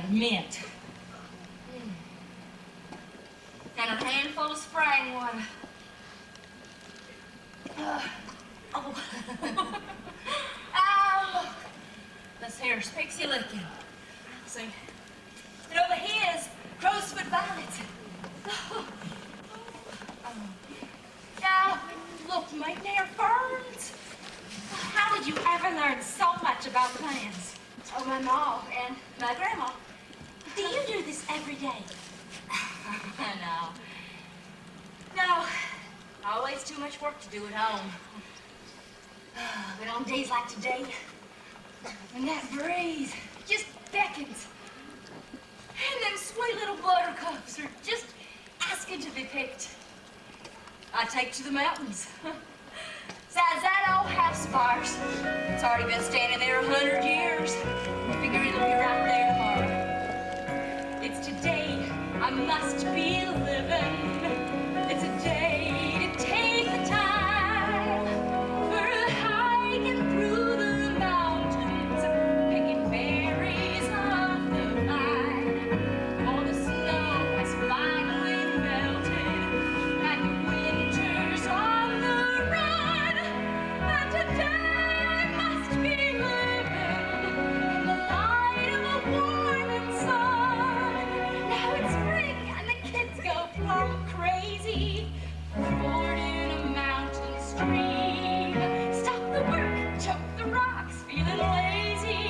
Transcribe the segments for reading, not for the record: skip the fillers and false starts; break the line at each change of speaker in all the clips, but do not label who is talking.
of mint. And a handful of spring water. Oh, look. This here's pixie licking. See? And over here is rosewood violets. Now, look, mate, they're ferns. How did you ever learn so much about plants? Oh, my mom and my grandma. Do you do this every day? No. No. Always too much work to do at home. But on days like today, when that breeze just beckons, and them sweet little buttercups are just asking to be picked, I take to the mountains. Besides that old house of ours, it's already been standing there 100 years. I figure it'll be right there tomorrow. It's today I must be living. It's a day to take the time for a hiking through the mountains, picking berries off the vine. All the snow has finally melted, and winter's on the run. And today I must be living in the light of a warming sun. Now it's spring and the kids go plumb crazy. Fording a mountain stream. Stop the work, choke the rocks, feeling lazy.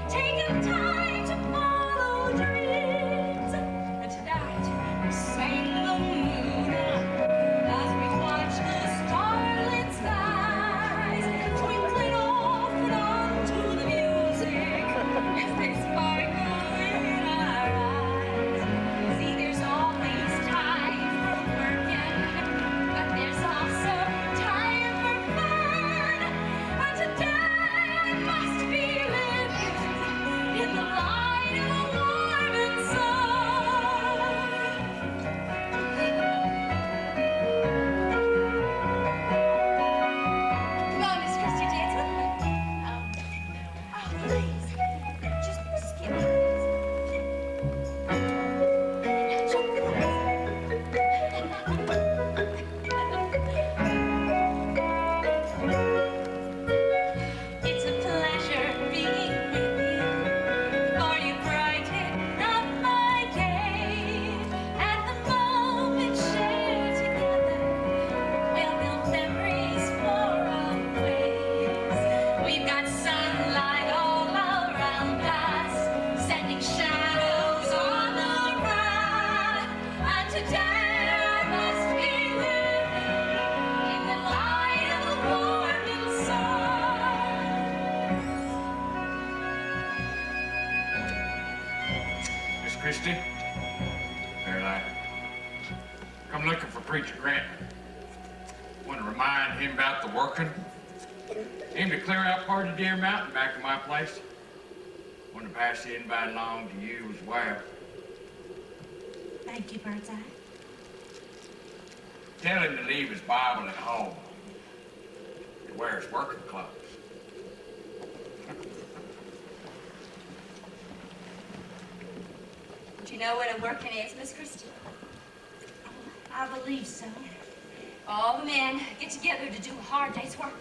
Taking time to follow dreams. And tonight we sang the moon as we watched the starlit skies twinkling off and on to the music as they sparkle in our eyes. See, there's always time for working, but there's also time for fun. And today I must be living in the light of a warming sun. Come on, Miss Christy, dance with me. Oh, please. Just skip. It's a pleasure being with you, for you brighten up my day, and the moment shared together will build memories for always. We've got sunlight all around us, sending shadows on the run, and today I must be living in the light of a warming sun.
Miss Christy, there, lad. Come looking for Preacher Grant. Want to remind him about the working. Aim to clear out part of Deer Mountain back to my place. Want to pass the invite along to you as well.
Thank you, Birdseye.
Tell him to leave his Bible at home. To wear his working clothes.
Do you know what a working is, Miss Christie? I believe so. All the men get together to do a hard day's work.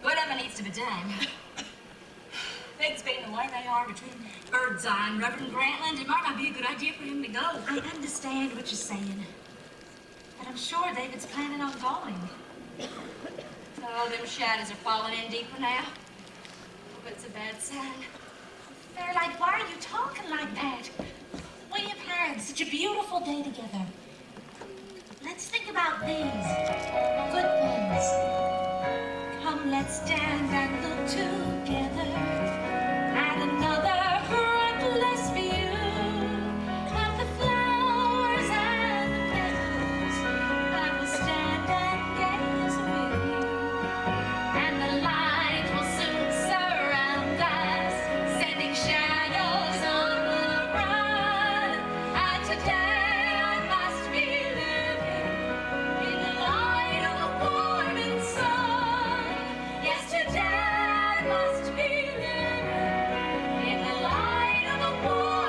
Whatever needs to be done. Things being the way they are between Birdseye and Reverend Grantland, it might not be a good idea for him to go. I understand what you're saying. But I'm sure David's planning on going. Oh, them shadows are falling in deeper now. But it's a bad sign. Fairlight, why are you talking like that? We have had such a beautiful day together. Let's think about these good things. Come, let's stand and look together at another breathless view of the flowers and the petals. I will stand and gaze with you, and the light will soon surround us, sending shadows on the run. And today I must be living in the light of a warming sun. Yes, today I must be living in the light of a warming sun.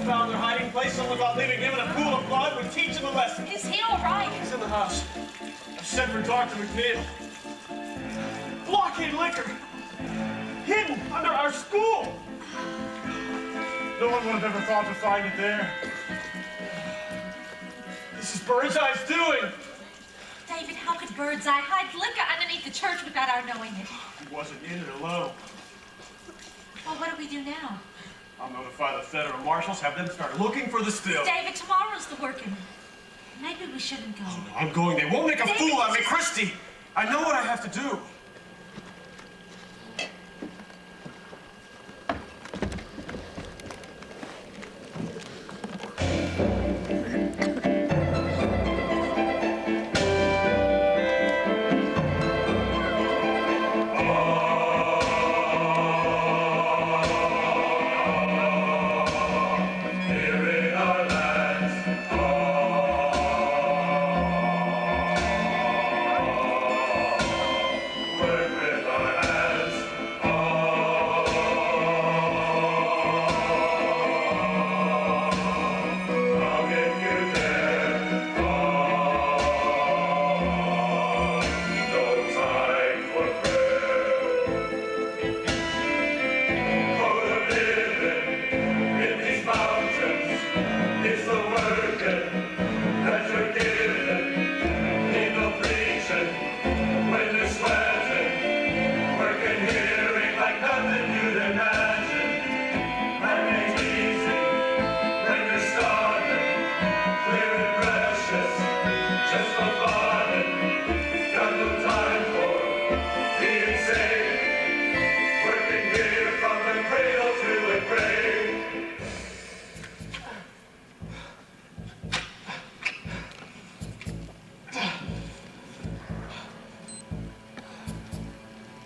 found their hiding place. Someone thought leaving him in a pool of blood would teach him a lesson.
Is he all right?
He's in the house. I've sent for Dr. McNeil. Blockade liquor. Hidden under our school. No one would have ever thought to find it there. This is Birdseye's doing.
David, how could Birdseye hide liquor underneath the church without our knowing it?
He wasn't in it alone.
Well, what do we do now?
I'll notify the federal marshals, have them start looking for the still.
David, tomorrow's the working. Maybe we shouldn't go.
Oh, no, I'm going. They won't make a fool out of me, Christy. I know what I have to do.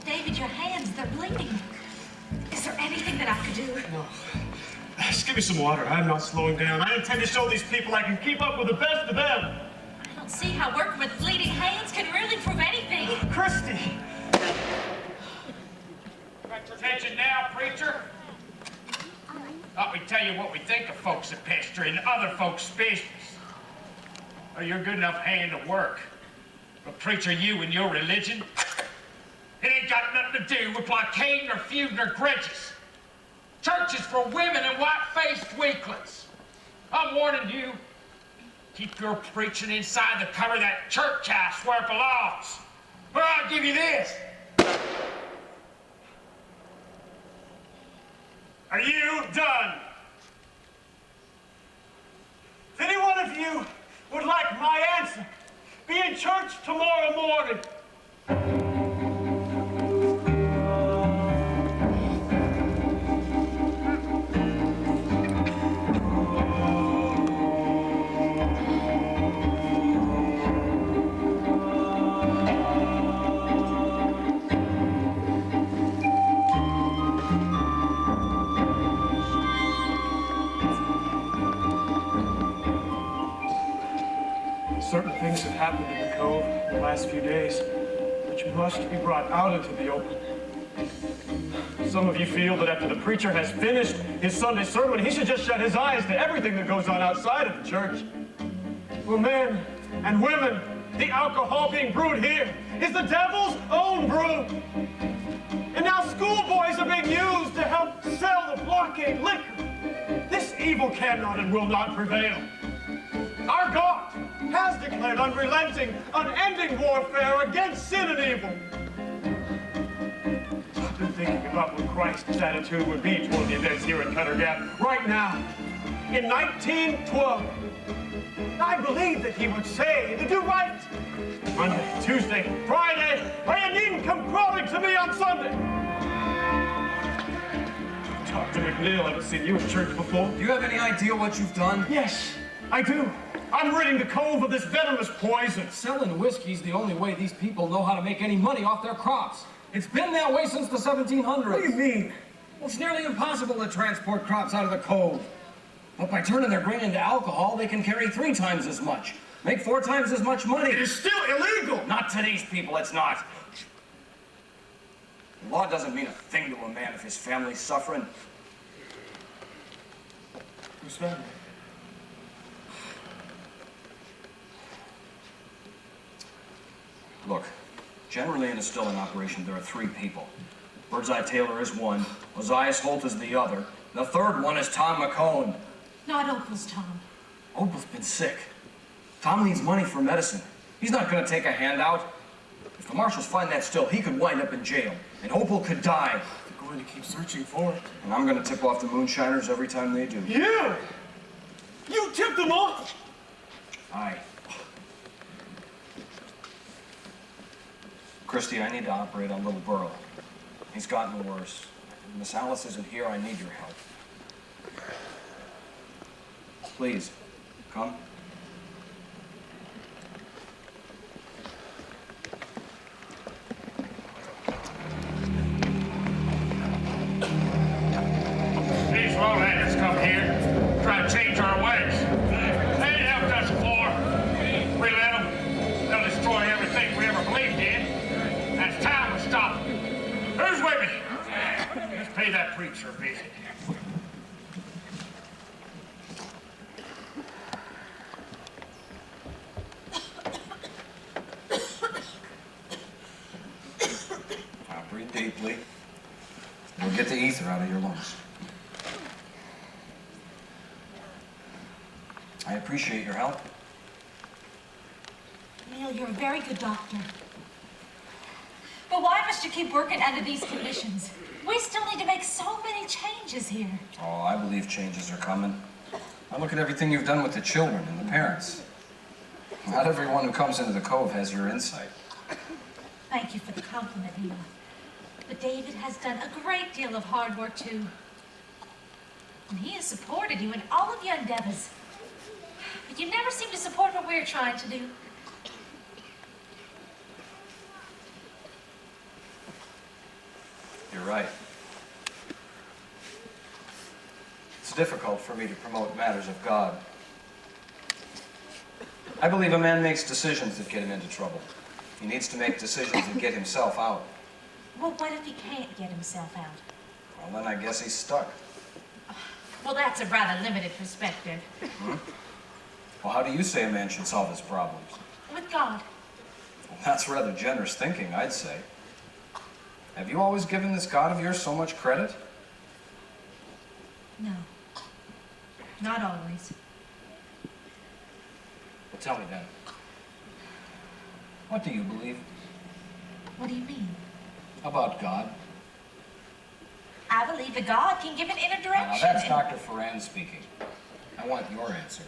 David, your hands, they're bleeding. Is there anything that I could do?
No. Just give me some water. I'm not slowing down. I intend to show these people I can keep up with the best of them.
I don't see how working with bleeding hands can really prove anything.
Christy!
Attention now, preacher. Thought we'd tell you what we think of folks that pester in other folks' business. Oh, you're a good enough hand to work. But preacher, you and your religion, it ain't got nothing to do with blockading or feuding or grudges. Church is for women and white-faced weaklings. I'm warning you, keep your preaching inside the cover of that church house where it belongs. Or I'll give you this.
Are you done? If any one of you would like my answer, be in church tomorrow morning. Certain things have happened in the cove in the last few days, which must be brought out into the open. Some of you feel that after the preacher has finished his Sunday sermon, he should just shut his eyes to everything that goes on outside of the church. For men and women, the alcohol being brewed here is the devil's own brew. And now schoolboys are being used to help sell the blockade liquor. This evil cannot and will not prevail. Our God has declared unrelenting, unending warfare against sin and evil. I've been thinking about what Christ's attitude would be toward the events here at Cutter Gap right now. In 1912, I believe that he would say to do right Monday, Tuesday, Friday, or you needn't come crawling to me on Sunday. Dr. McNeil, I haven't seen you in church before.
Do you have any idea what you've done?
Yes, I do. I'm ridding the cove of this venomous poison.
Selling whiskey's the only way these people know how to make any money off their crops. It's been that way since the 1700s.
What do you mean?
Well, it's nearly impossible to transport crops out of the cove. But by turning their grain into alcohol, they can carry 3 times as much. Make 4 times as much money.
It is still illegal.
Not to these people, it's not. The law doesn't mean a thing to a man if his family's suffering.
Who's that?
Look, generally in a stilling operation, there are 3 people. Birdseye Taylor is one, Ozias Holt is the other, the third one is Tom McCone.
Not Opal's Tom.
Opal's been sick. Tom needs money for medicine. He's not gonna take a handout. If the marshals find that still, he could wind up in jail, and Opal could die.
They're going to keep searching for it.
And I'm gonna tip off the moonshiners every time they do.
You! You tipped them off?
Aye. Christy, I need to operate on Little Burl. He's gotten worse. Miss Alice isn't here. I need your help. Please, come.
These lowlanders come here, try to change our ways. They ain't helped us before. We let them. They'll destroy everything we ever believed in. And it's time to stop them. Who's with me? Let's pay that preacher a visit.
Now breathe deeply. We'll get the ether out of your lungs. I appreciate your help.
Neil, you're a very good doctor. But why must you keep working under these conditions? We still need to make so many changes here.
Oh, I believe changes are coming. I look at everything you've done with the children and the parents. Not everyone who comes into the cove has your insight.
Thank you for the compliment, Neil. But David has done a great deal of hard work, too. And he has supported you in all of your endeavors. But you never seem to support what we're trying to do.
You're right. It's difficult for me to promote matters of God. I believe a man makes decisions that get him into trouble. He needs to make decisions that get himself out.
Well, what if he can't get himself out?
Well, then I guess he's stuck.
Well, that's a rather limited perspective.
Well, how do you say a man should solve his problems?
With God.
Well, that's rather generous thinking, I'd say. Have you always given this God of yours so much credit?
No. Not always.
Well, tell me then. What do you believe
What do you mean?
about God?
I believe that God can give an inner direction.
Now, that's Dr. Ferran speaking. I want your answer.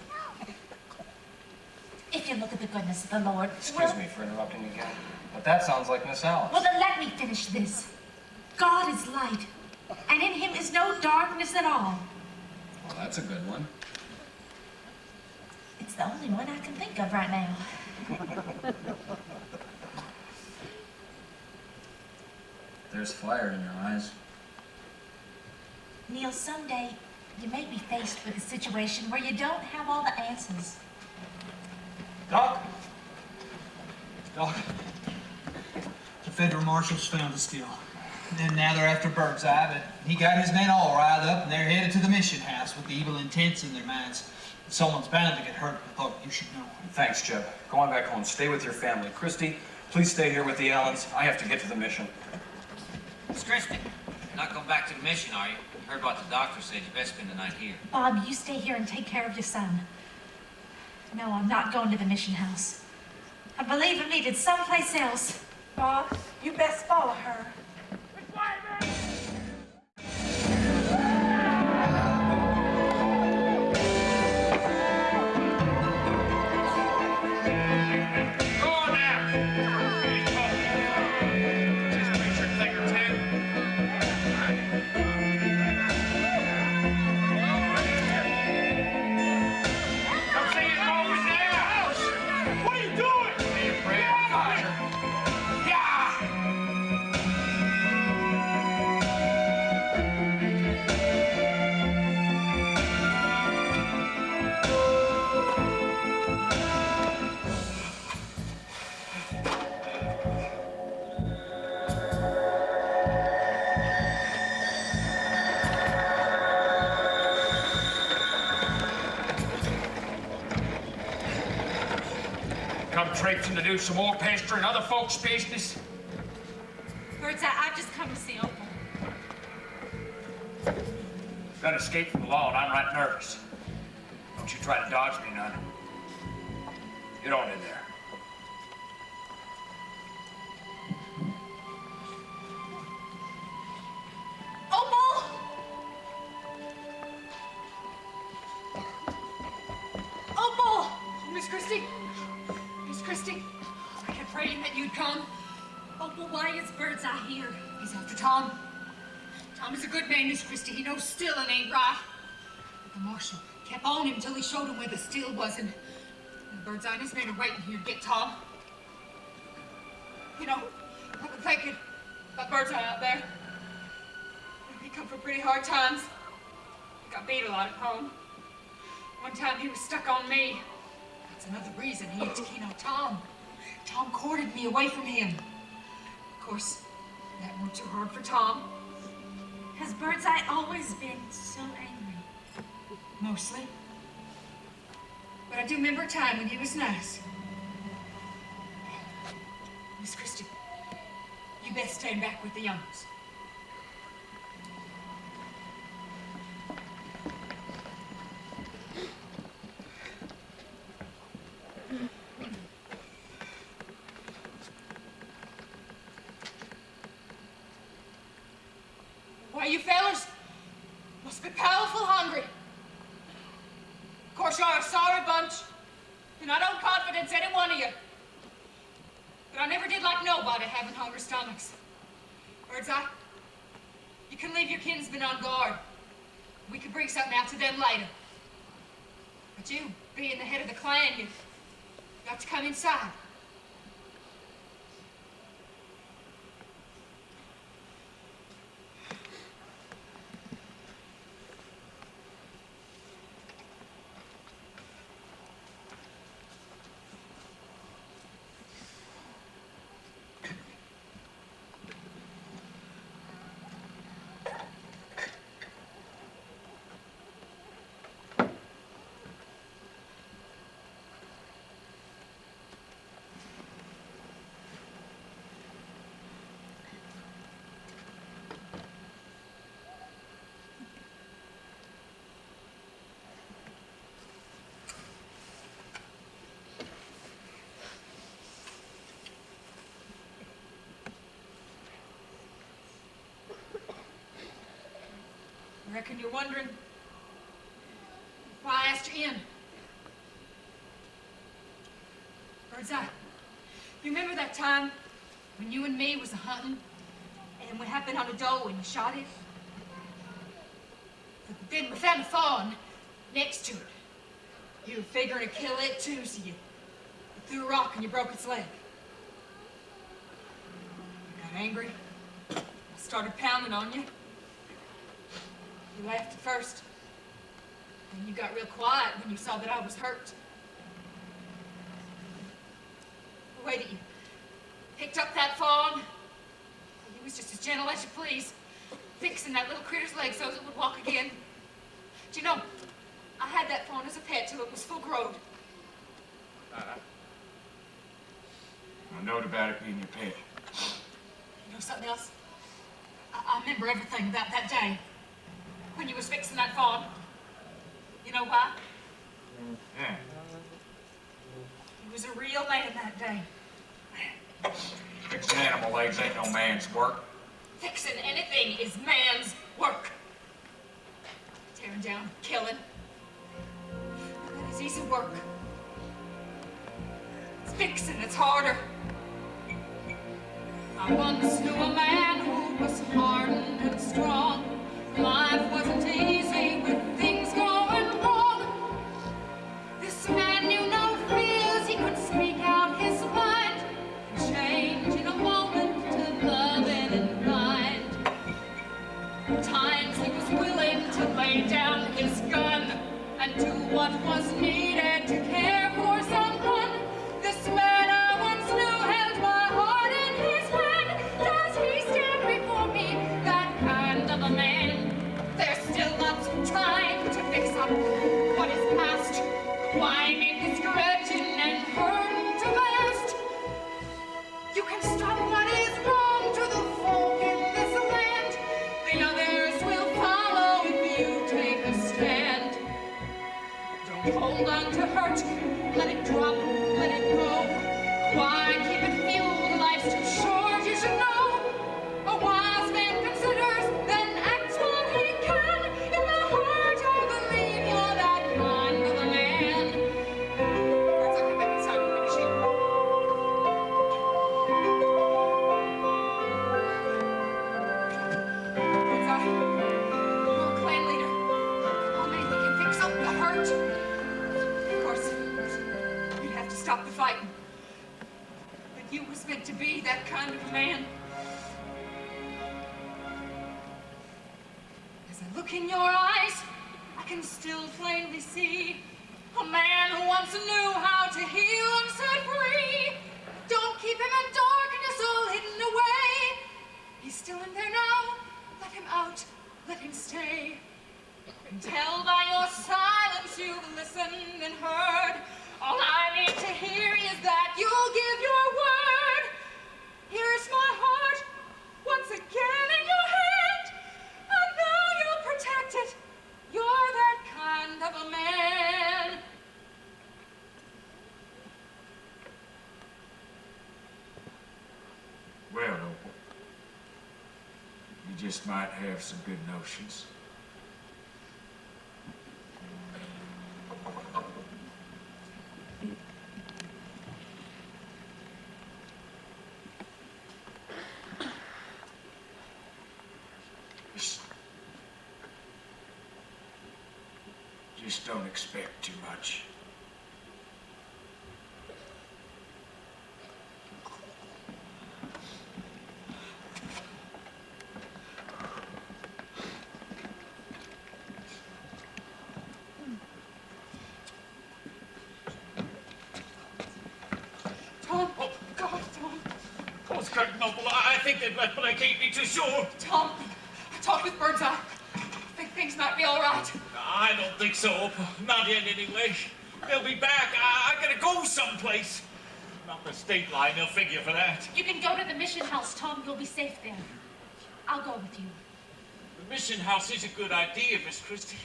If you look at the goodness of the Lord.
Excuse me for interrupting again, but that sounds like Miss Alice.
Well, then let me finish this. God is light, and in him is no darkness at all.
Well, that's a good one.
It's the only one I can think of right now.
There's fire in your eyes.
Neil, someday you may be faced with a situation where you don't have all the answers.
Doc?
Doc, the federal marshals found us still. And now they're after Birdseye, but he got his men all riled up, and they're headed to the mission house with the evil intents in their minds. Someone's bound to get hurt. I thought you should know.
Thanks, Jeb. Go on back home. Stay with your family. Christy, please stay here with the Allens. I have to get to the mission.
Miss Christy, you're not going back to the mission, are you? I heard what the doctor said. You best spend the night here.
Bob, you stay here and take care of your son. No, I'm not going to the mission house. I believe I'm needed someplace else.
Bob, you best follow her.
Go on now. Just preacher a thing or two. Come see us over now. What are you doing? Be afraid of the fire. Yeah! come traipsing to do some more pestering other folks' business?
Birdseye, I've just come to see Opal.
Got to escape from the law, and I'm right nervous. Don't you try to dodge me none. Get on in there.
Opal! Opal!
Miss Christy? Miss Christy? I kept praying that you'd come.
Opal, why is Birdseye here?
He's after Tom. Tom is a good man, Miss Christy. He knows stealing ain't right. But the marshal kept on him till he showed him where the steal was, and Birdseye and his men are waiting here to get Tom. You know, I've been thinking about Birdseye out there. He come from pretty hard times. He got beat a lot at home. One time he was stuck on me. That's another reason he had to keen on Tom. Tom courted me away from him. Of course, that weren't too hard for Tom.
Has Birdseye always been so angry?
Mostly. But I do remember a time when he was nice. Miss Christy, you best stand back with the youngers. Why, you fellas must be powerful hungry. Of course, you're a sorry bunch, and I don't confidence any one of you. But I never did like nobody having hungry stomachs. Birdseye, you can leave your kinsmen on guard. We can bring something out to them later. But you, being the head of the clan, you've got to come inside. I reckon you're wondering why I asked you in. Birdseye, you remember that time when you and me was a-hunting and we happened on a doe and you shot it? But then we found a fawn next to it. You were figuring to kill it too, so you threw a rock and you broke its leg. I got angry. I started pounding on you. You laughed at first, and you got real quiet when you saw that I was hurt. The way that you picked up that fawn, you was just as gentle as you please, fixing that little critter's leg so it would walk again. Do you know, I had that fawn as a pet till it was full grown.
I knowed about it being your pet.
You know something else? I remember everything about that day when you was fixing that fawn. You know why?
Yeah.
He was a real man that day.
Fixing animal legs ain't no man's work.
Fixing anything is man's work. Tearing down, killing. That is easy work. It's fixing that's harder. I once knew a man who was hardened and strong. Life wasn't easy with things going wrong. This man knew no fears. He could speak out his mind, change in a moment to love and in kind. At times he was willing to lay down his gun and do what was needed to care for someone. This man I once knew held my heart in his hand. Does he stand before me, that kind of a man? There's still lots of time to fix up what is past. Why make this grudging and hurt to bear? Hold on to hurt, let it drop, let it go. Why keep it fueled? Life's too short, you should know. A wise man considers, then acts what he can. In my heart, I believe you're that kind of a man. Birds, I come back inside and finish it. You're a clan leader. Come on, man, we can fix up the hurt. Of course, you'd have to stop the fighting. But you was meant to be that kind of a man. As I look in your eyes, I can still plainly see a man who once knew how to heal and set free. Don't keep him in darkness all hidden away. He's still in there now. Let him out, let him stay. And tell by your silence you've listened and heard. All I need to hear is that you'll give your word. Here's my heart, once again in your hand. I know you'll protect it. You're that kind of a man.
Well, Opal, you just might have some good notions. Just don't expect too much.
Tom, oh God, Tom.
What's correct, Opal? I think they've left, but I can't be too sure.
Tom, I talked with Birdseye. I think things might be all right.
I don't think so, Opal. Not yet, anyway. They'll be back. I gotta go someplace. Not the state line, they'll figure for that.
You can go to the mission house, Tom. You'll be safe there. I'll go with you.
The mission house is a good idea, Miss Christy.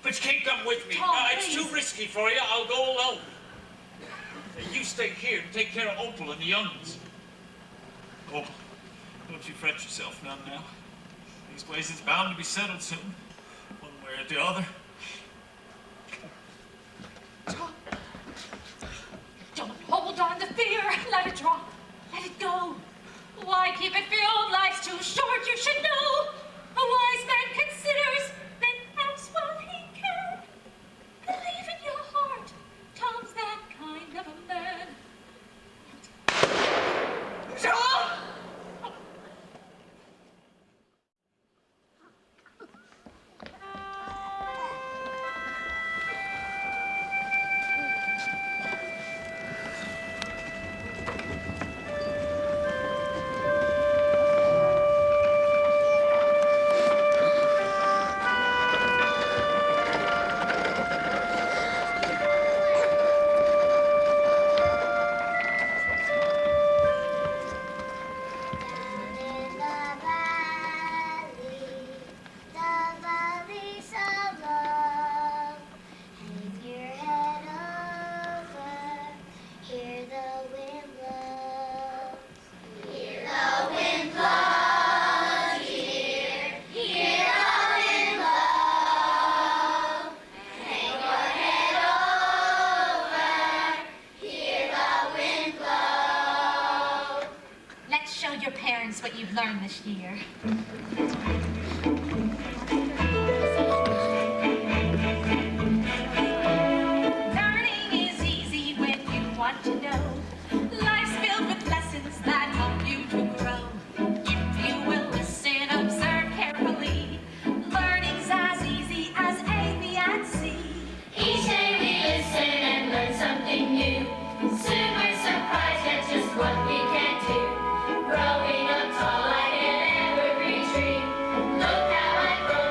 But you can't come with me.
Tom,
It's
please.
too risky for you. I'll go alone. You stay here and take care of Opal and the young'uns. Opal, don't you fret yourself none now. These ways it's bound to be settled soon, one way or the other.
Tom, don't hold on to fear. Let it drop. Let it go. Why keep it filled? Life's too short, you should know. A wise man considers, then acts what he can. Believe in your heart. Tom's that kind of a man. Tom! What you've learned this year. Learning is easy when you want to know. Life's filled with lessons that help you to grow. If you will listen, observe carefully. Learning's as easy as A, B, and C.
Each day we listen and learn something new. Soon we're surprised at just what we can do. Growing up tall like an evergreen tree. Look how I grow.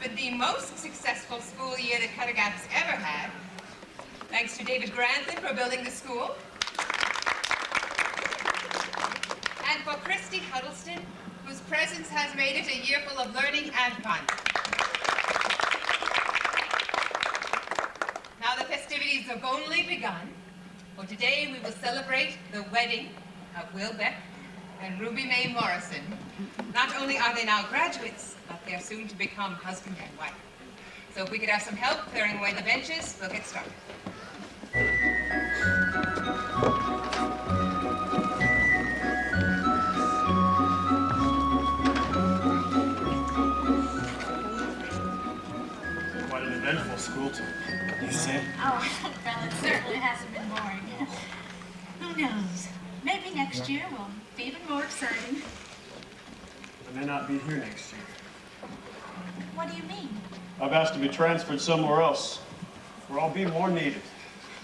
been the most successful school year that Cuttagap's ever had. Thanks to David Grantham for building the school. And for Christy Huddleston, whose presence has made it a year full of learning and fun. Now the festivities have only begun. For today we will celebrate the wedding of Will Beck and Ruby Mae Morrison. Not only are they now graduates, but they're soon to become husband and wife. So if we could have some help clearing away the benches, we'll get started.
Quite an eventful school term. You say?
Oh, well, it certainly hasn't been boring. Who knows? Maybe next year will be even more exciting.
I may not be here next year.
What do you mean?
I've asked to be transferred somewhere else, where I'll be more needed.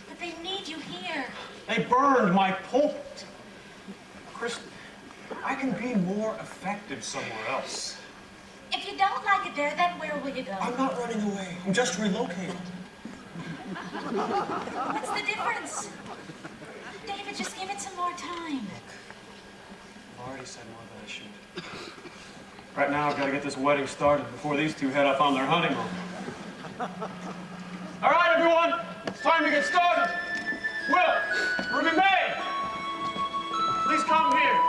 But they need you here.
They burned my pulpit. Christy, I can be more effective somewhere else.
If you don't like it there, then where will you go?
I'm not running away. I'm just relocating.
What's the difference? David, just give it some more time.
I've already said more than I should. Right now, I've got to get this wedding started before these two head off on their honeymoon. All right, everyone, it's time to get started. Will, Ruby Mae, please come here.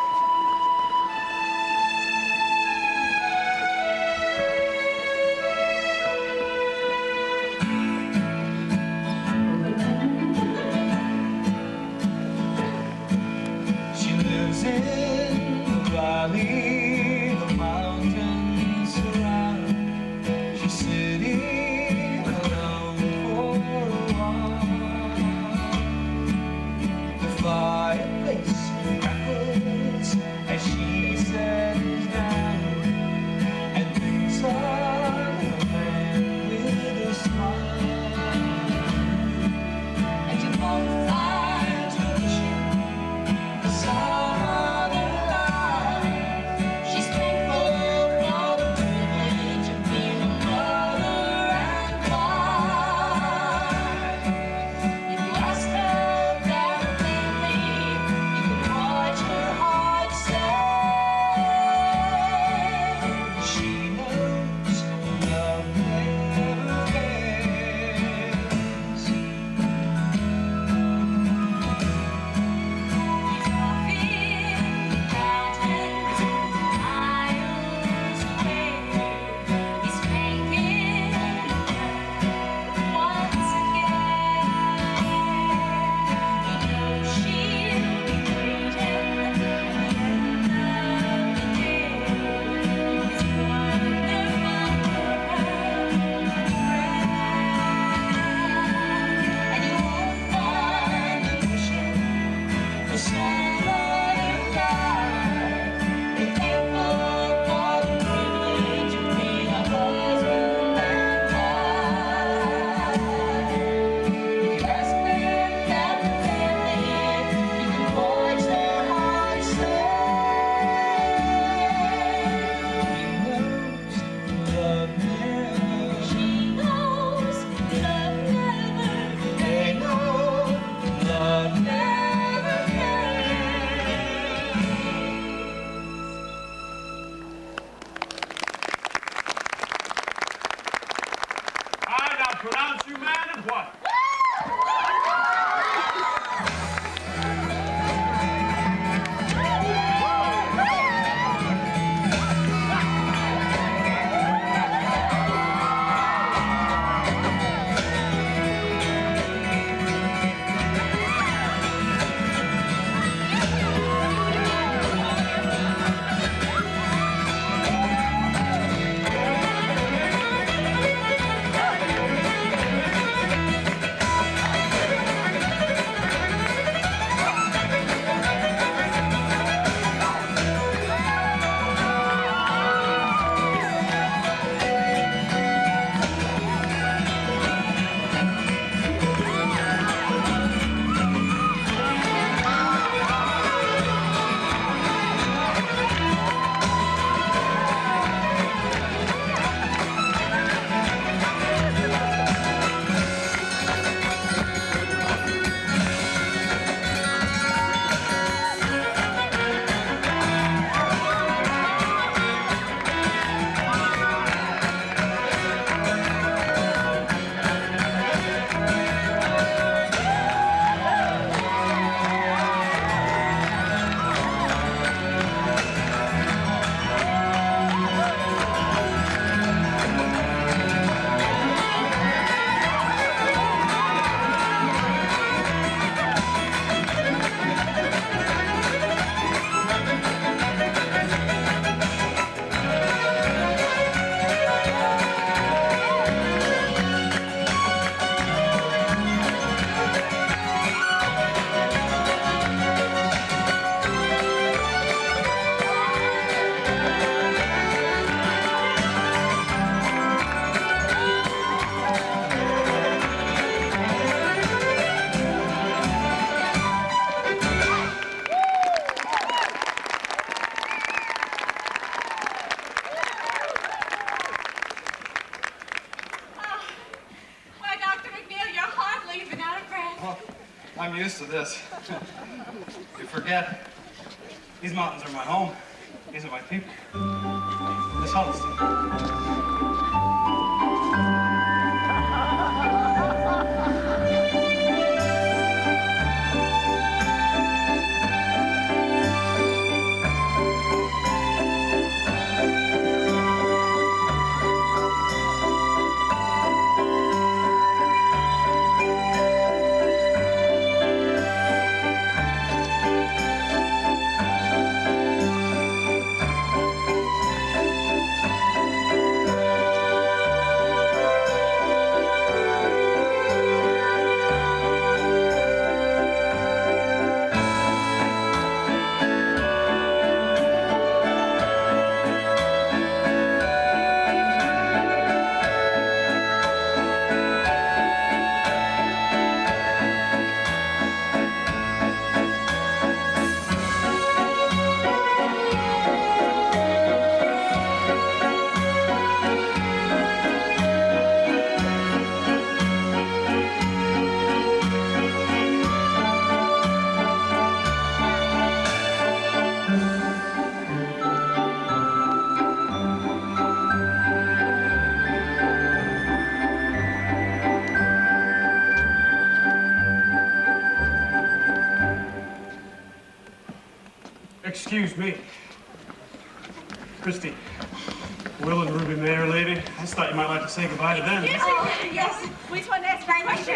She lives in the valley, the mountains surround. She's sitting alone for a while. The fireplace crackles as she settles down and thinks of her man with a smile. And you both are touching the sun of the light.
used to this. You forget, these mountains are my home. These are my people. Miss Huddleston.
Excuse me. Christy, Will and Ruby May are leaving. I just thought you might like to say goodbye to them.
Yes. We just want to ask you a question.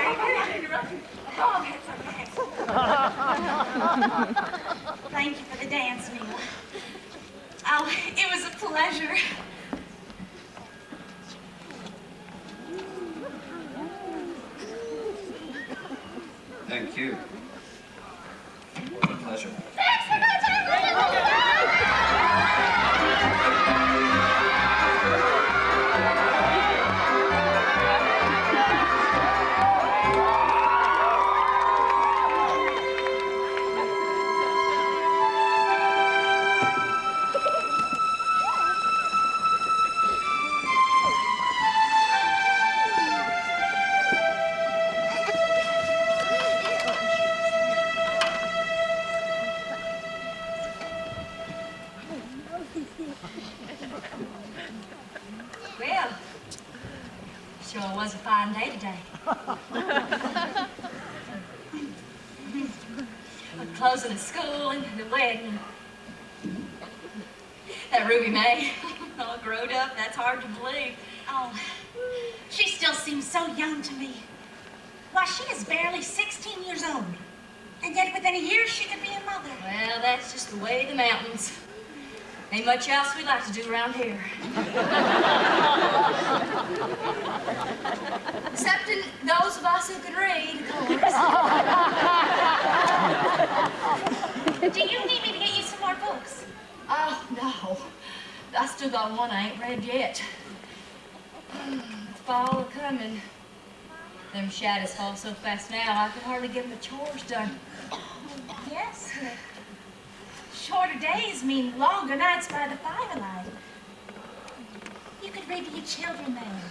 Oh, that's okay. Thank you for the dance, Neil. Oh, it was a pleasure.
Thank you. What a pleasure.
Well, sure was a fine day today. With closing of school and the wedding. That Ruby May, all grown up, that's hard to believe. Oh, she still seems so young to me. Why, she is barely 16 years old. And yet within a year she could be a mother. Well, that's just the way of the mountains. Ain't much else we like to do around here. Excepting those of us who can read, of course. Do you need me to get you some more books? Oh, no. I still got one I ain't read yet. Fall coming. Them shadows fall so fast now, I can hardly get my chores done. Yes. Shorter days mean longer nights by the firelight. You could read to your children there.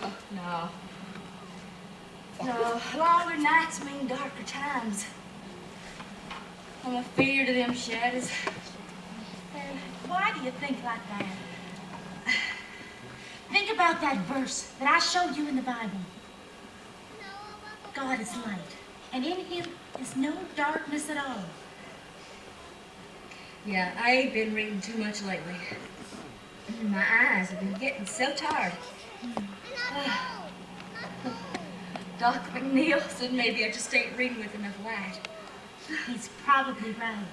Oh, no. No, longer nights mean darker times. I'm afeard of them shadows. Why do you think like that? Think about that verse that I showed you in the Bible. God is light, and in him is no darkness at all. Yeah, I ain't been reading too much lately. My eyes have been getting so tired. Doc McNeil said maybe I just ain't reading with enough light. He's probably right.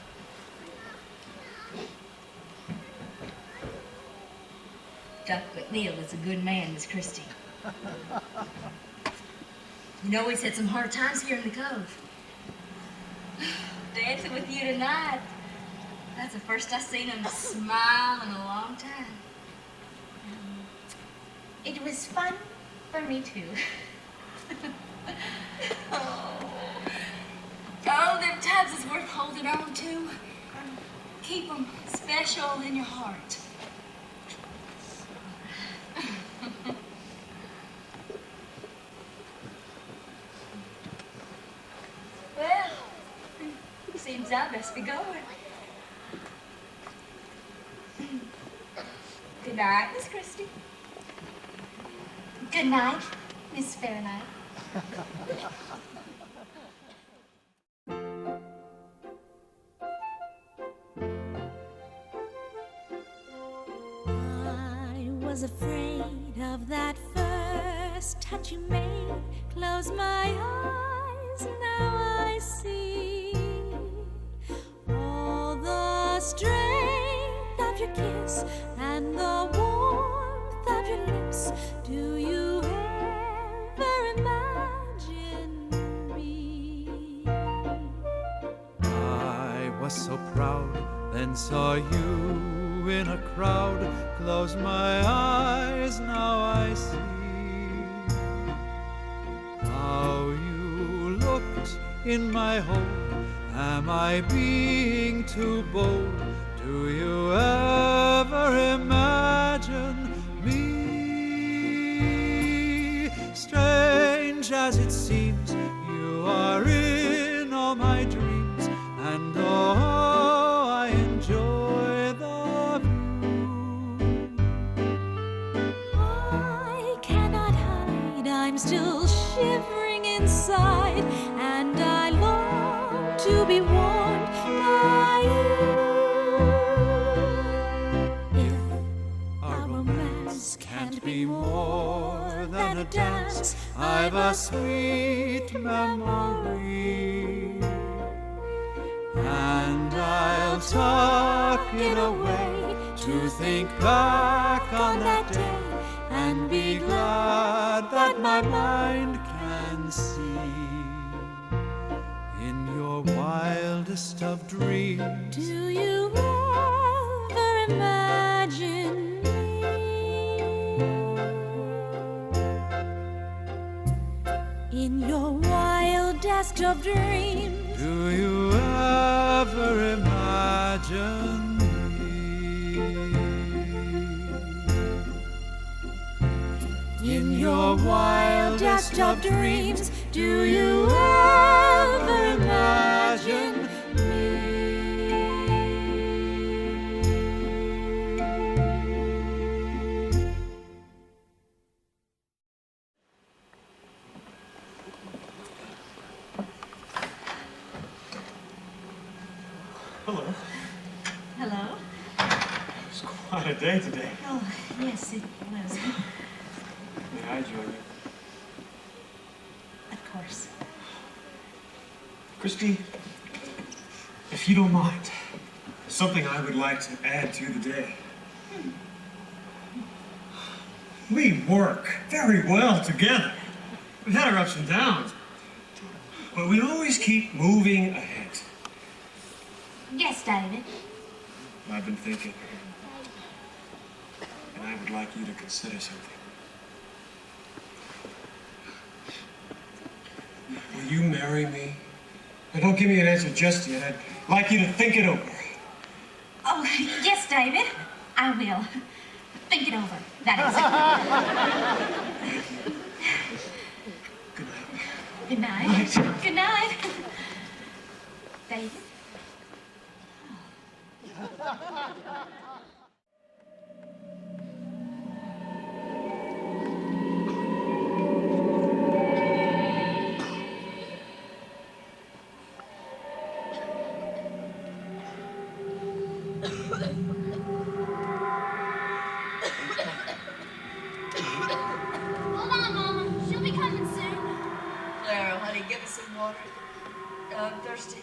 Doc McNeil is a good man, Miss Christy. You know, he's had some hard times here in the cove. Dancing with you tonight. That's the first I've seen him smile in a long time. It was fun for me, too. Oh, them times is worth holding on to. Keep them special in your heart. Well, best be going. Good night, Miss Christy. Good night, Miss Fairlight.
I was afraid of that first touch you made. Close my eyes, now I see all the strength of your kiss and the warmth of your lips. Do you ever imagine me?
I was so proud, then saw you in a crowd. Close my eyes, now I see how you looked in my home. Am I being too bold? Do you ever imagine me? Strange as it seems, you are in all my dreams, and oh, I enjoy the view.
I cannot hide, I'm still shivering inside, and I long to be warmed by you. If our romance can't be more than a dance, I've a sweet memory,
and I'll tuck it away to think back on that day and be glad that my mind can see. In your wildest of dreams,
do you ever imagine me? In your wildest of dreams,
do you ever imagine me?
In your wildest of dreams, do you ever imagine me?
Hello.
Hello?
It's quite a day today.
Oh, yes, it was.
May I join you?
Of course.
Christy, if you don't mind, something I would like to add to the day. We work very well together. We've had our ups and downs, but we always keep moving ahead.
Yes, David.
I've been thinking, and I would like you to consider something. Will you marry me? Now, don't give me an answer just yet. I'd like you to think it over.
Oh, yes, David. I will. Think it over. That is.
Good night.
Good night. Good night. David?
Hold on, Mama. She'll be coming soon.
Clara, honey, give us some water. I'm thirsty.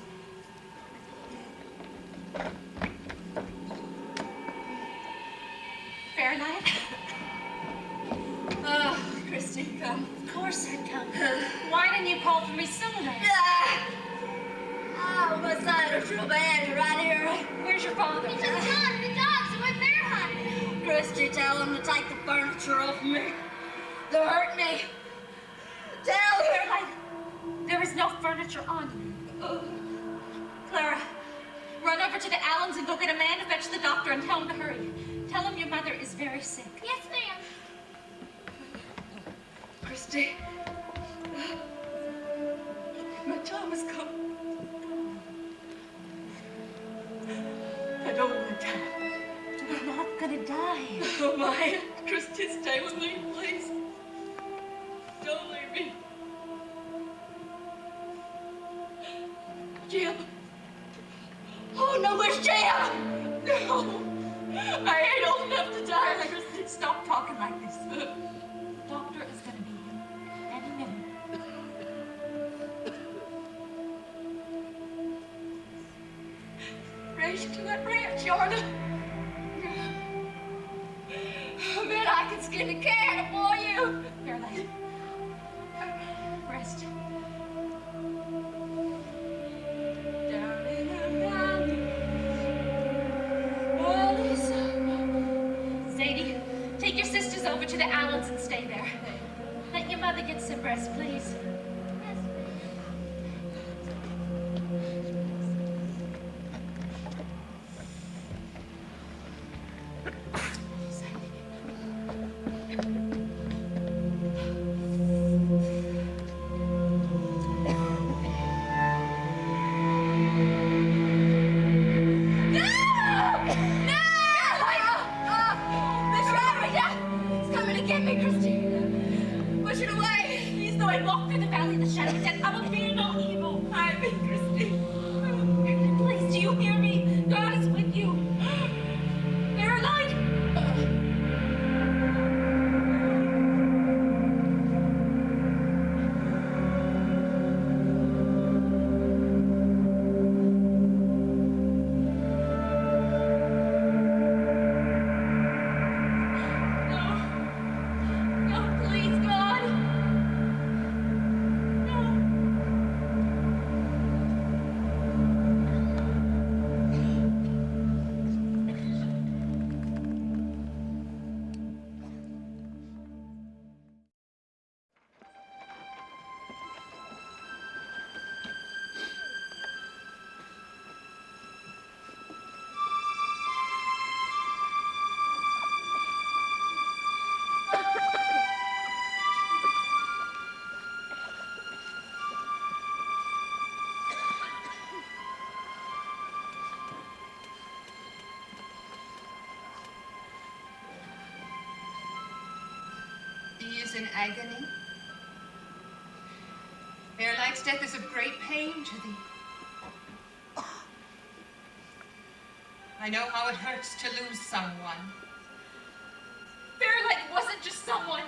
Fairlight?
Oh, Christy, come.
Of course I'd come. Why didn't you call for me sooner?
Oh, my son is real bad right here.
Where's your father?
He's just gone. The dogs went bear hunting.
Christy, tell him to take the furniture off me. They hurt me. Tell her.
There is no furniture on. Clara, run over to the Allens and go get a man to fetch the doctor and tell him to hurry. Tell him your mother is very sick.
Yes, ma'am.
Christy. My time has come.
gonna die.
Oh my, Christy, stay with me, please. Don't leave me. Jim. Oh no, where's Jim? No. I ain't old enough to die.
Christy, stop talking like this. The doctor is gonna be here any minute.
Race to that ranch, Yarda. Man, I can skin a cat for you.
Fairlight. Rest.
Down in the valley, all is so.
Zadie, take your sisters over to the Allens and stay there. Let your mother get some rest, please.
In agony. Fairlight's death is of great pain to thee. I know how it hurts to lose someone.
Fairlight wasn't just someone.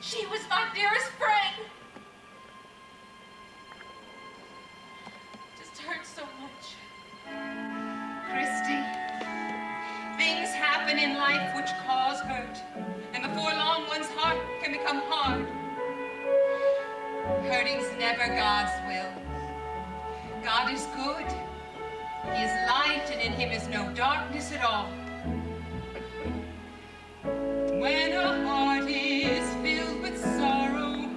She was my dearest friend. It just hurts so much.
Christy, things happen in life which cause hurt. And before long, one's heart can become hard. Hurting's never God's will. God is good. He is light, and in him is no darkness at all. When a heart is filled with sorrow,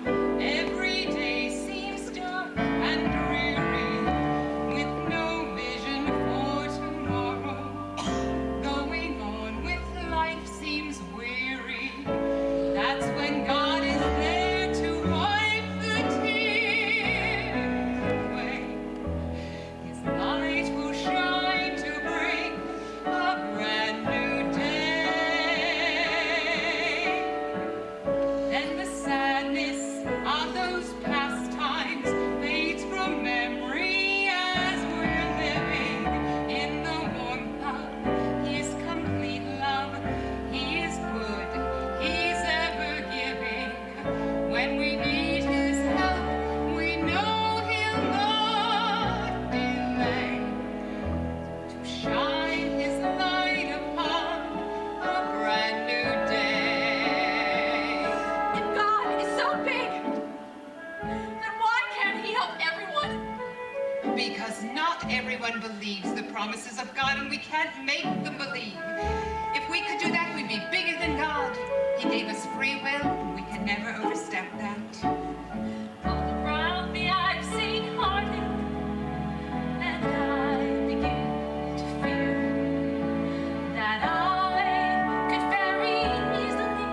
every day seems dark and dreary, with no vision for tomorrow. Going on with life seems weary. That's when God is there to wipe the tears away. His light will shine to bring a brand new day. Then the sadness of those past times fades from memory as we're living in the warmth of his complete love. He is good. He's ever giving. When we need his help, we know he'll not delay to shine his light upon a brand new day.
If God is so big, then why can't he help everyone?
Because not everyone believes the promises of God, and we can't make them believe. If we could do that, we'd be bigger than God. He gave us free will, and we can never overstep that.
All around me I've seen heartache, and I begin to fear that I could very easily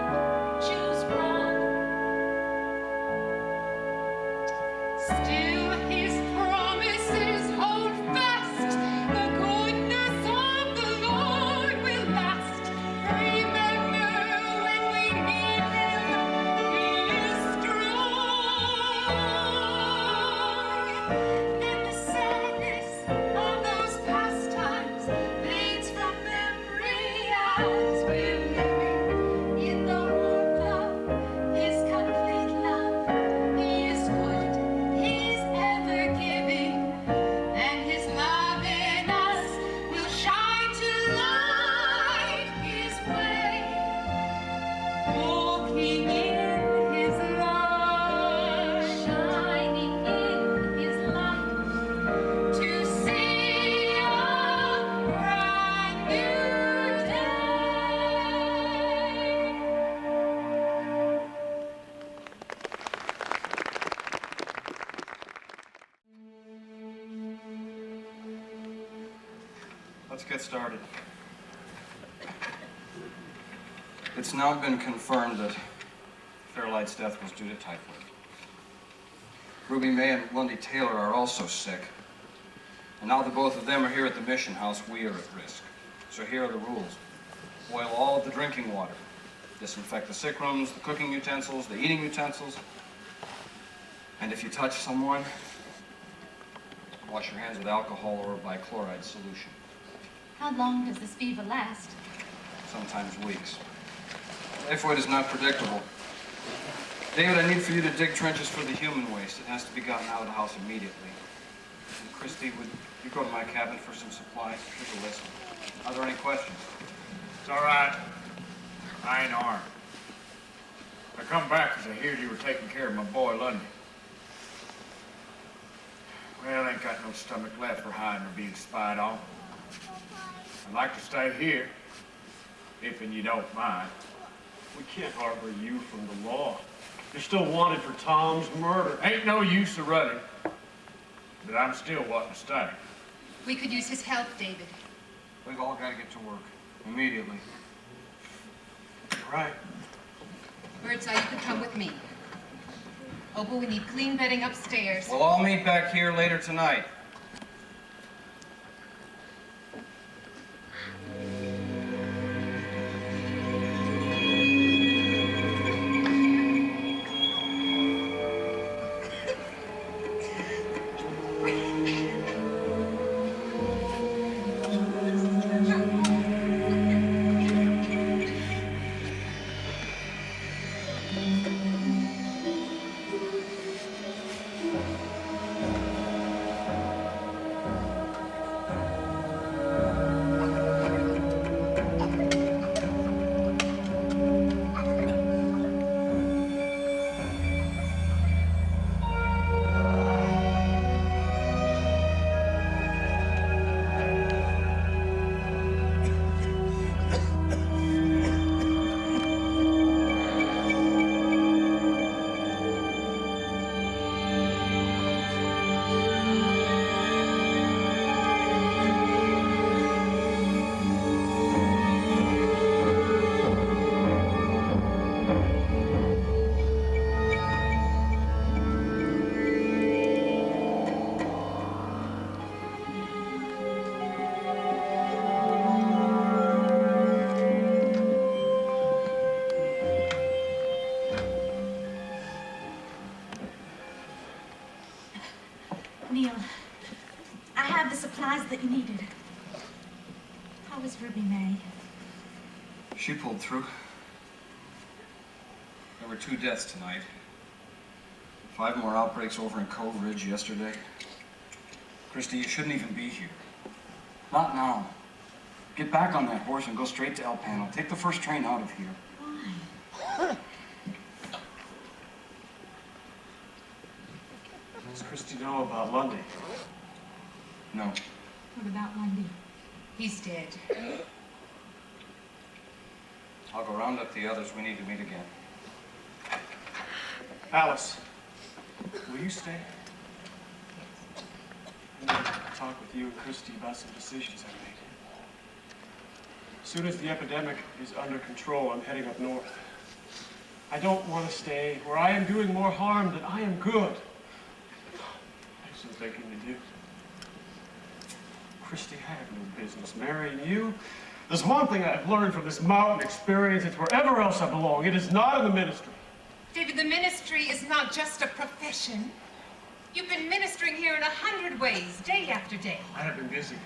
choose wrong.
Still his promises hold fast. The goodness of the Lord will last.
get started.
It's now been confirmed that Fairlight's death was due to typhoid. Ruby May and Lundy Taylor are also sick. And now that both of them are here at the mission house, we are at risk. So here are the rules. Boil all of the drinking water. Disinfect the sick rooms, the cooking utensils, the eating utensils. And if you touch someone, wash your hands with alcohol or bichloride solution.
How long does this fever last?
Sometimes weeks. Typhoid is not predictable. David, I need for you to dig trenches for the human waste. It has to be gotten out of the house immediately. And Christy, would you go to my cabin for some supplies? Here's a list. Are there any questions?
It's all right. I ain't armed. I come back because I heard you were taking care of my boy Lundy. Well, I ain't got no stomach left for hiding or being spied on. I'd like to stay here, if and you don't mind.
We can't harbor you from the law. You're still wanted for Tom's murder.
Ain't no use of running, but I'm still wanting to stay.
We could use his help, David.
We've all got to get to work immediately.
Right.
Birdseye, you could come with me. Opal, we need clean bedding upstairs.
We'll all meet back here later tonight.
Neil, I have the supplies that you needed. How was Ruby May?
She pulled through. There were 2 deaths tonight. 5 more outbreaks over in Cove Ridge yesterday. Christy, you shouldn't even be here. Not now. Get back on that horse and go straight to El Pano. Take the first train out of here.
Why?
Does Christy know about Lundy?
No.
What about Lundy?
He's dead.
I'll go round up the others. We need to meet again.
Alice, will you stay? I need to talk with you and Christy about some decisions I made. As soon as the epidemic is under control, I'm heading up north. I don't want to stay where I am doing more harm than I am good. I have some thinking to do. Christy, I have no business marrying you. There's one thing I've learned from this mountain experience. It's wherever else I belong. It is not in the ministry.
David, the ministry is not just a profession. You've been ministering here in 100 ways, day after day.
I have been busy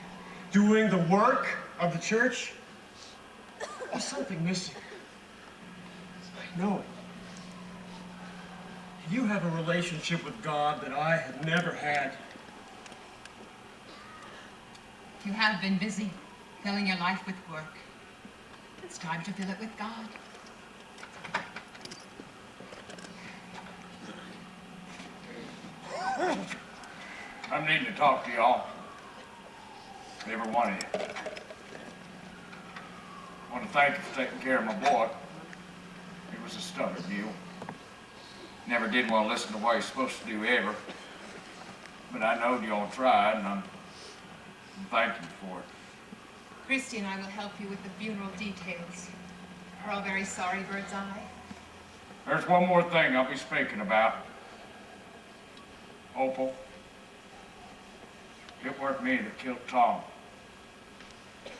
doing the work of the church. There's something missing. I know it. You have a relationship with God that I have never had.
You have been busy filling your life with work. It's time to fill it with God.
I'm needing to talk to y'all. Every one of you. I want to thank you for taking care of my boy. He was a stubborn mule. Never did want to listen to what he's supposed to do ever. But I know y'all tried, and I'm thanking you for it.
Christy and I will help you with the funeral details. We're all very sorry, Birdseye.
There's one more thing I'll be speaking about. Opal. It weren't me that killed Tom.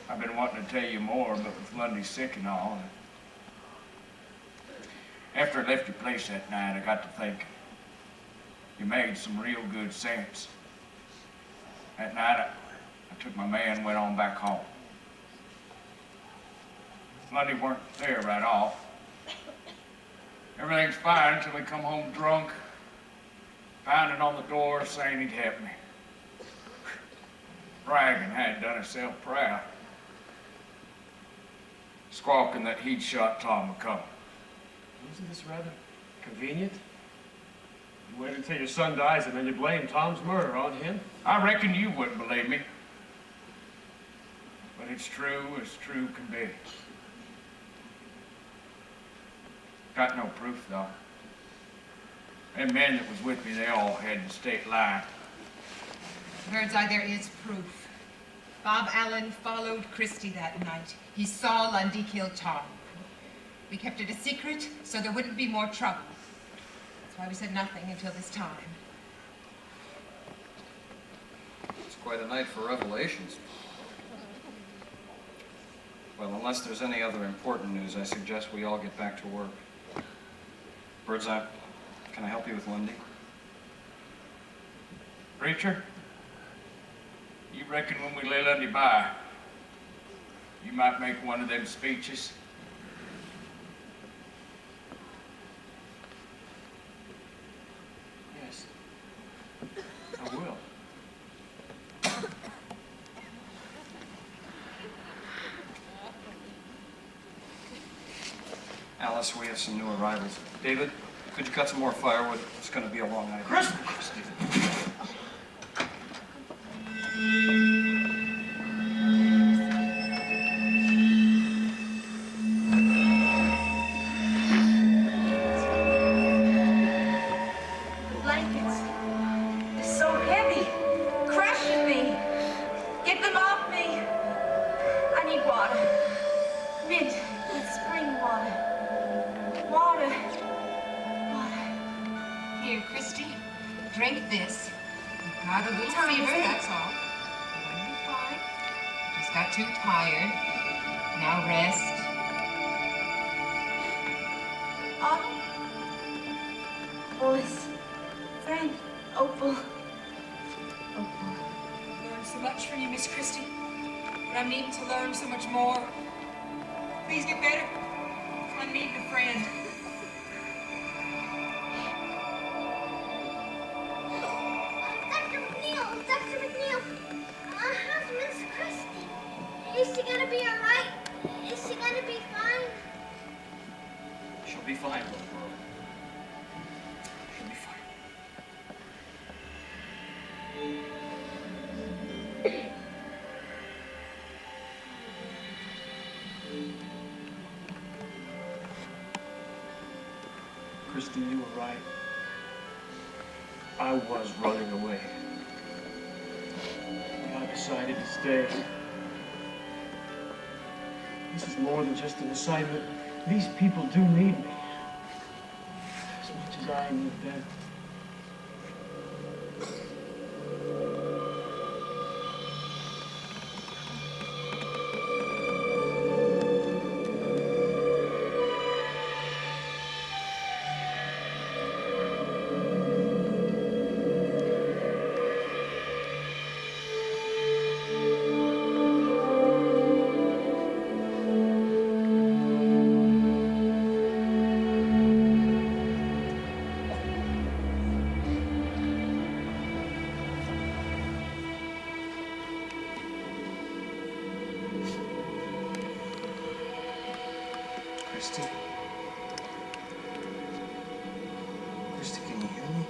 I've been wanting to tell you more, but with Lundy sick and all. After I left your place that night, I got to thinking. You made some real good sense. That night, I took my man and went on back home. Lundy weren't there right off. Everything's fine until he come home drunk, pounding on the door saying he'd help me. Bragging how he'd done himself proud. Squawking that he'd shot Tom McCullough.
Isn't this rather convenient? You wait until your son dies and then you blame Tom's murder on him?
I reckon you wouldn't believe me. But it's true as true can be. Got no proof, though. Them men that was with me, they all had the state line.
Birdseye, there is proof. Bob Allen followed Christy that night. He saw Lundy kill Tom. We kept it a secret so there wouldn't be more trouble. That's why we said nothing until this time.
It's quite a night for revelations. Well, unless there's any other important news, I suggest we all get back to work. Birdseye, can I help you with Lundy?
Preacher, you reckon when we lay Lundy by, you might make one of them speeches?
Yes. I will.
Alice, we have some new arrivals. David, could you cut some more firewood? It's going to be a long night.
Christy!
The blankets. They're so heavy. Crushing me. Get them off me. I need water. Mint with spring water. Water.
Here, Christy, drink this. You've got a little
Tommy,
fever,
is it?
that's all. You're going to be fine. Just got too tired. Now rest.
Autumn? Boys. Frank. Opal. Opal.
Learned so much from you, Miss Christie, but I'm needing to learn so much more. Please get better. I'm needing a friend.
Dr. McNeil, how's Miss Christy? Is she gonna be all right? Is she gonna be fine?
She'll be fine, little girl. She'll be fine.
Christy, you were right. I was running away. But I decided to stay. This is more than just an assignment. These people do need me. As much as I need them.
Christy? Christy, can you hear me?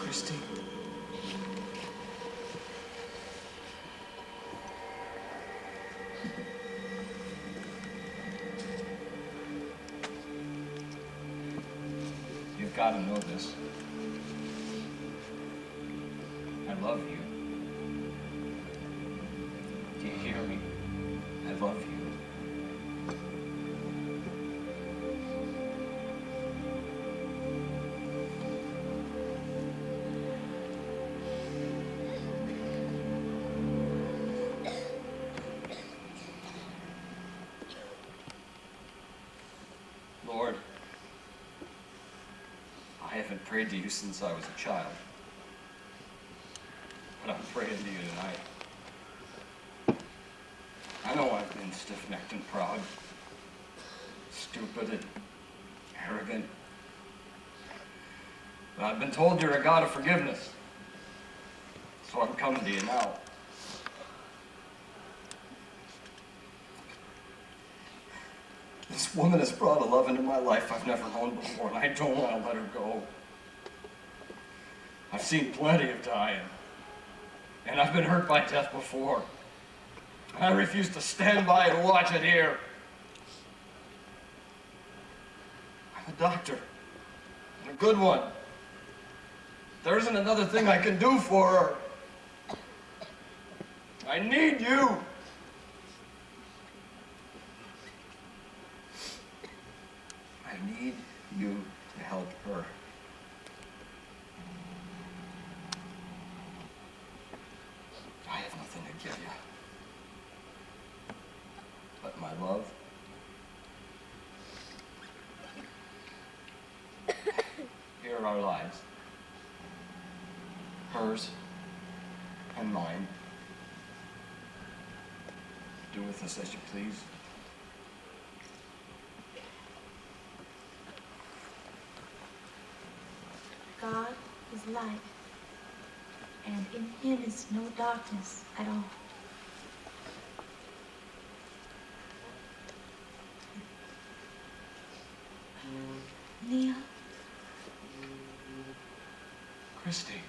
Christy? You've got to know this. I love you. haven't prayed to you since I was a child. But I'm praying to you tonight. I know I've been stiff-necked and proud, stupid and arrogant. But I've been told you're a God of forgiveness. So I'm coming to you now. This woman has brought a love into my life I've never known before, and I don't want to let her go. I've seen plenty of dying, and I've been hurt by death before. I refuse to stand by and watch it here. I'm a doctor, and a good one. There isn't another thing I can do for her. I need you. I need you to help her. I have nothing to give you but my love. Here are our lives. Hers and mine. Do with us as you please.
God is light, and in him is no darkness at all. Neil?
Christy.